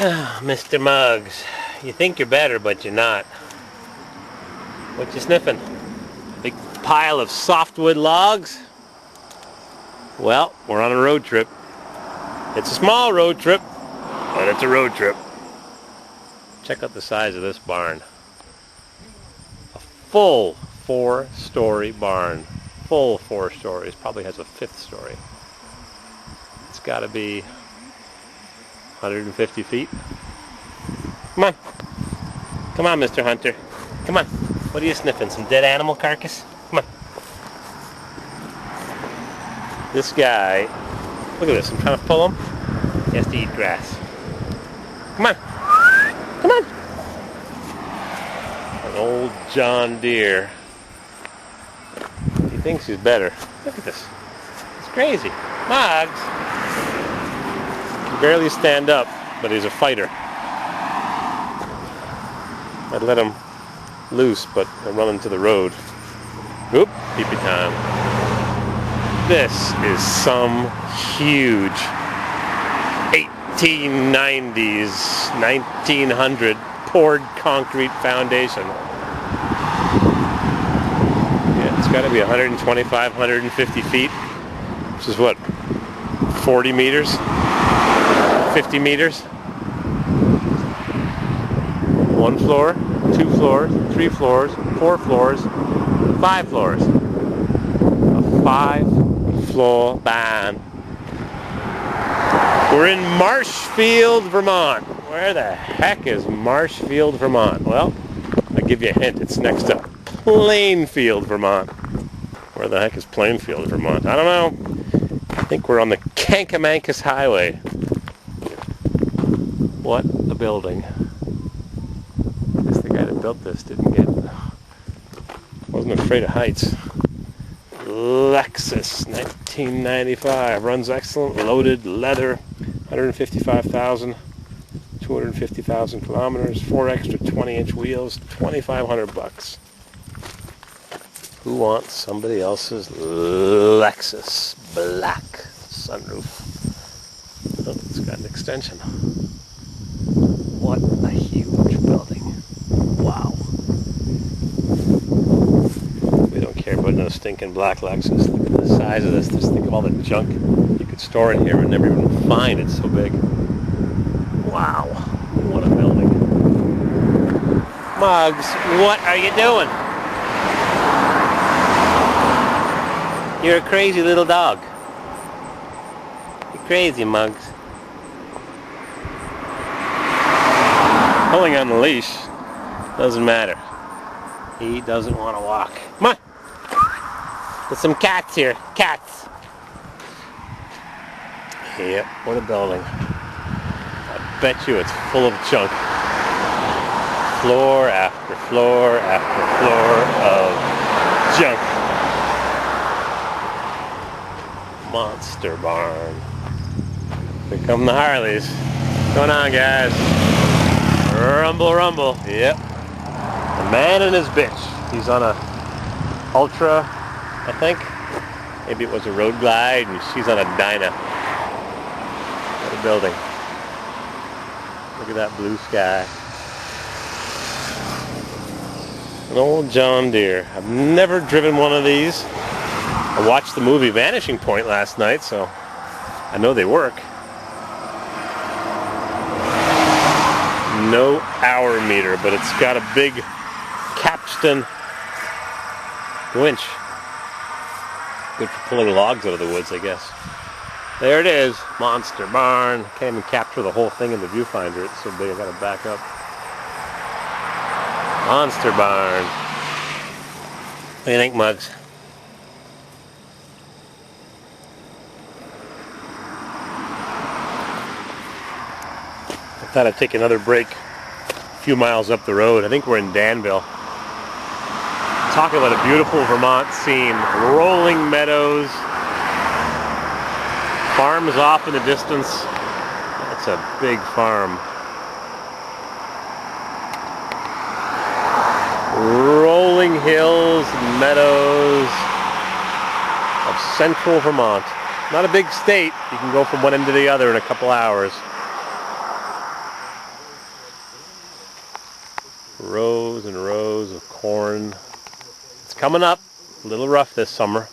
Mr. Muggs, you think you're better, but you're not. What you sniffing? Big pile of softwood logs? Well, we're on a road trip. It's a small road trip, but it's a road trip. Check out the size of this barn. A full 4-story barn. Full 4 stories. Probably has a 5th story. It's got to be 150 feet. Come on. Come on, Mr. Hunter. Come on. What are you sniffing? Some dead animal carcass? Come on. This guy, look at this. I'm trying to pull him. He has to eat grass. Come on. Come on. An old John Deere. He thinks he's better. Look at this. It's crazy. Muggs. He can barely stand up, but he's a fighter. I'd let him loose, but I'm running to the road. Oop, pee-pee time. This is some huge 1890s, 1900 poured concrete foundation. Yeah, it's got to be 125, 150 feet, which is what, 40 meters, 50 meters? 1 floor, 2 floors, 3 floors, 4 floors, 5 floors. A 5-floor barn. We're in Marshfield, Vermont. Where the heck is Marshfield, Vermont? Well, I'll give you a hint. It's next to Plainfield, Vermont. Where the heck is Plainfield, Vermont? I don't know. I think we're on the Kankamankus Highway. What a building. I guess the guy that built this wasn't afraid of heights. Lexus, 1995. Runs excellent, loaded, leather, 155,000, 250,000 kilometers, 4 extra 20-inch wheels, $2,500. Who wants somebody else's Lexus black sunroof? Oh, it's got an extension. What a huge building. Wow. We don't care about no stinking black Lexus. Look at the size of this. Just think of all the junk you could store in here and never even find. It's so big. Wow. What a building. Muggs, what are you doing? You're a crazy little dog. You're crazy, Muggs. Pulling on the leash doesn't matter. He doesn't want to walk. Come on. There's some cats here. Cats. Yep, what a building. I bet you it's full of junk. Floor after floor after floor of junk. Monster barn. Here come the Harleys. What's going on, guys? Rumble, rumble. Yep. The man and his bitch. He's on a Ultra, I think. Maybe it was a Road Glide, and she's on a Dyna. What a building. Look at that blue sky. An old John Deere. I've never driven one of these. I watched the movie Vanishing Point last night, so I know they work. No hour meter, but it's got a big capstan winch. Good for pulling logs out of the woods, I guess. There it is, monster barn. Can't even capture the whole thing in the viewfinder. It's so big I gotta back up. Monster barn. What do you think, Muggs? I thought I'd take another break a few miles up the road. I think we're in Danville. Talk about a beautiful Vermont scene. Rolling meadows. Farms off in the distance. That's a big farm. Rolling hills and meadows of central Vermont. Not a big state. You can go from one end to the other in a couple hours. Rows and rows of corn. It's coming up. A little rough this summer,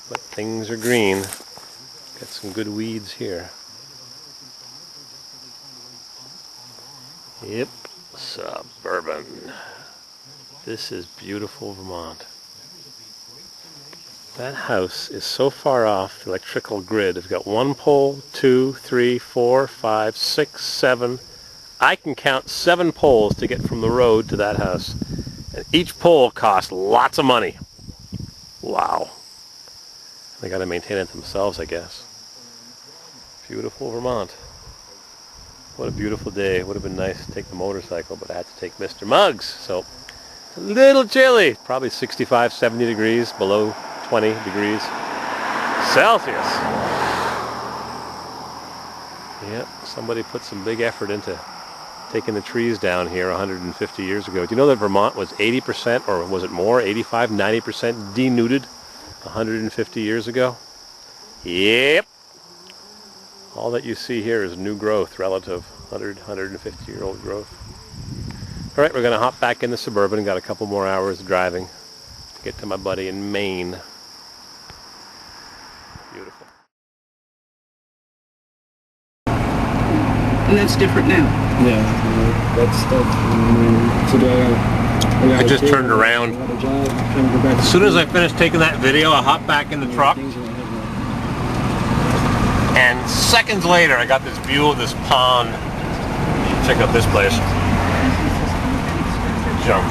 but things are green. Got some good weeds here. Yep, suburban. This is beautiful Vermont. That house is so far off the electrical grid. It's got 1 pole, 2, 3, 4, 5, 6, 7. I can count 7 poles to get from the road to that house. And each pole costs lots of money. Wow. They got to maintain it themselves, I guess. Beautiful Vermont. What a beautiful day. It would have been nice to take the motorcycle, but I had to take Mr. Muggs. So it's a little chilly. Probably 65, 70 degrees, below 20 degrees Celsius. Yep, somebody put some big effort into taking the trees down here 150 years ago. Do you know that Vermont was 80%, or was it more, 85, 90% denuded 150 years ago? Yep. All that you see here is new growth, relative 100, 150-year-old growth. All right, we're going to hop back in the Suburban. Got a couple more hours of driving to get to my buddy in Maine. Beautiful. And that's different now. Yeah, that's today. I just turned around. As soon as I finished taking that video, I hopped back in the truck. And seconds later, I got this view of this pond. Check out this place. Jump.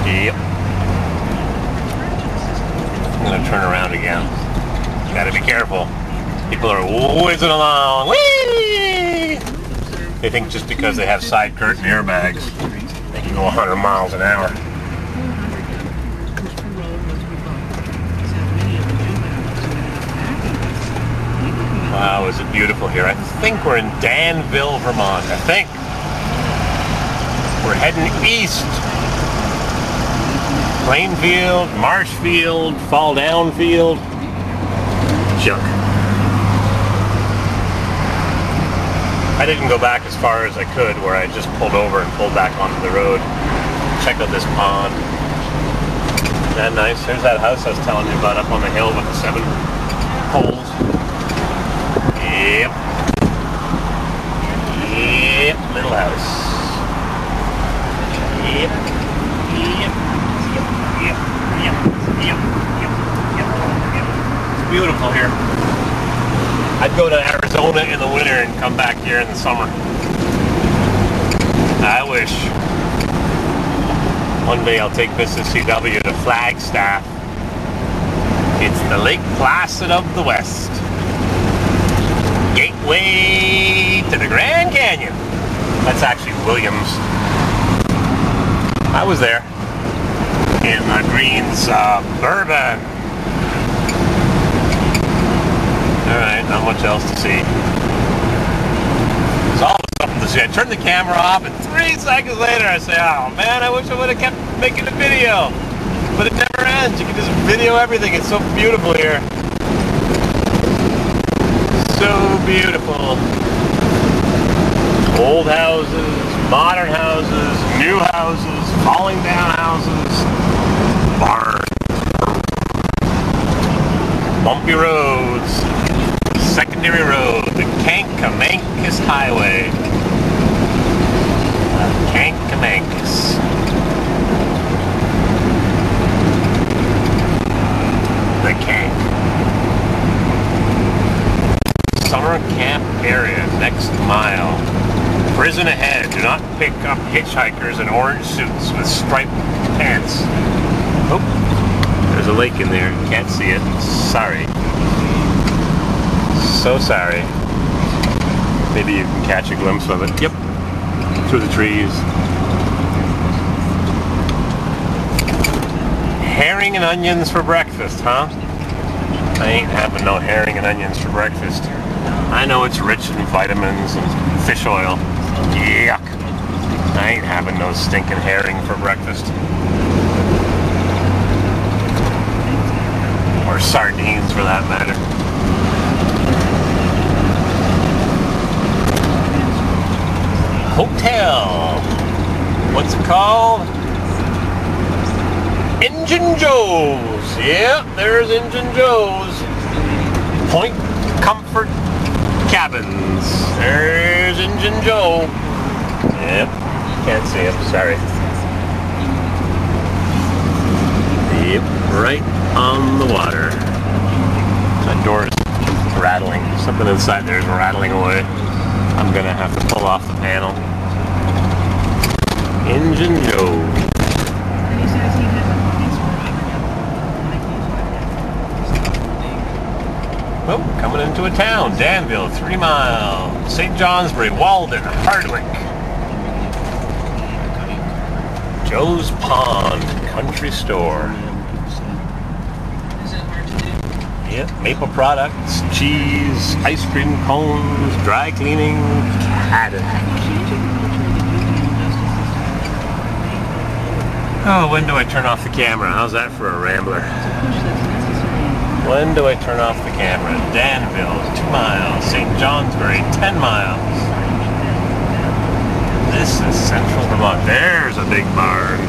Yep. I'm gonna turn around again. Gotta be careful. People are whizzing along. Whee! They think just because they have side curtain airbags, they can go 100 miles an hour. Wow, is it beautiful here. I think we're in Danville, Vermont. I think. We're heading east. Plainfield, Marshfield, Fall Down Field. Junk. I didn't go back as far as I could, where I just pulled over and pulled back onto the road. Check out this pond. Isn't that nice? There's that house I was telling you about up on the hill with the 7 poles. Yep. Yep, little house. Yep. Yep. Yep. Yep. Yep. Yep. Yep. Yep. Yep. It's beautiful here. I'd go to Arizona in the winter and come back here in the summer. I wish. One day I'll take Mrs. CW to Flagstaff. It's the Lake Placid of the West. Gateway to the Grand Canyon. That's actually Williams. I was there in the green Suburban. Alright, not much else to see. There's always something to see. I turn the camera off and 3 seconds later I say, oh man, I wish I would have kept making a video. But it never ends. You can just video everything. It's so beautiful here. So beautiful. Old houses, modern houses, new houses, falling down houses, barns, bumpy roads, secondary road, the Kankamankus Highway. Kankamankus. The Kank. Summer camp area, next mile. Prison ahead. Do not pick up hitchhikers in orange suits with striped pants. Oh, there's a lake in there. You can't see it. Sorry. So sorry. Maybe you can catch a glimpse of it. Yep. Through the trees. Herring and onions for breakfast, huh? I ain't having no herring and onions for breakfast. I know it's rich in vitamins and fish oil. Yuck. I ain't having no stinking herring for breakfast. Or sardines for that matter. Hotel. What's it called? Injun Joe's. Yep, there's Injun Joe's. Point Comfort Cabins. There's Injun Joe. Yep, can't see him, sorry. Yep, right on the water. That door is rattling. Something inside there is rattling away. I'm gonna have to pull off the panel. Injun Joe. Oh, coming into a town. Danville, 3 miles. St. Johnsbury, Walden, Hardwick. Joe's Pond Country Store. Yep, maple products, cheese, ice cream cones, dry cleaning, haddock. Oh, when do I turn off the camera? How's that for a rambler? When do I turn off the camera? Danville, 2 miles. St. Johnsbury, 10 miles. This is central Vermont. There's a big barn.